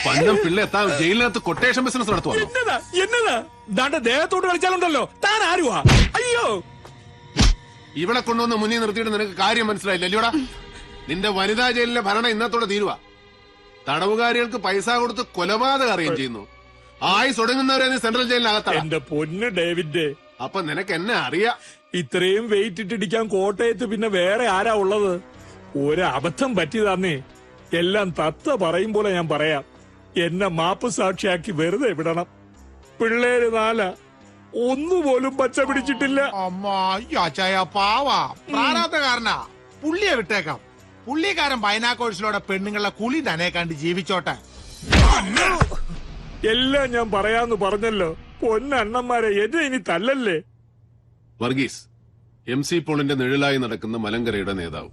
പന്നം പിള്ള എത്താൻ ജയിലിനകത്ത് quotation business നടത്തുവാ. എന്നതാ ദാണ്ട ദേഹത്തോട്ട് കളിച്ചാലുണ്ടല്ലോ താൻ ആരുവാ? അയ്യോ, ഇവിടെ കൊണ്ടുവന്ന് മുന്നിൽ നിർത്തിയിട്ട് നിനക്ക് കാര്യം മനസ്സിലായില്ല അല്ലയോടാ? നിന്റെ വനിതാ ജയിലിലെ ഭരണം ഇന്നത്തോടെ തീരുവാ. തടവുകാരികൾക്ക് പൈസ കൊടുത്ത് കൊലപാതകം അറിയുകയും ചെയ്യുന്നു. ആയുസ് ഒടുങ്ങുന്നവരെ നീ സെൻട്രൽ ജയിലിനകത്താണ്. എന്റെ പൊന്ന് ഡേവിഡ്, അപ്പൊ നിനക്ക് എന്നെ അറിയാം. ഇത്രയും വെയിറ്റ് ഇട്ടിടിക്കാൻ കോട്ടയത്ത് പിന്നെ വേറെ ആരാ ഉള്ളത്? ഒരബദ്ധം പറ്റിയതാന്നേ. എല്ലാം തത്ത പറയും പോലെ ഞാൻ പറയാം. എന്നെ മാപ്പ് സാക്ഷിയാക്കി വെറുതെ വിടണം. പിള്ളേര് 4 ഒന്നുപോലും പച്ച പിടിച്ചിട്ടില്ല. അമ്മാച്ചായ പാവാ പ്രാരാബ്ധകാരനാ. പുള്ളിയെ വിട്ടേക്കാം. പുള്ളിക്കാരൻ ബൈനാക്കോഴ്സിലൂടെ പെണ്ണുങ്ങളെ കുളി തന്നെ കണ്ട് ജീവിച്ചോട്ടെ. എല്ലാം ഞാൻ പറയാന്ന് പറഞ്ഞല്ലോ. പൊന്നണ്ണന്മാരെ, എന്നെ ഇനി തല്ലല്ലേ. വർഗീസ് MC പോളിന്റെ നിഴലായി നടക്കുന്ന മലങ്കരയുടെ നേതാവ്.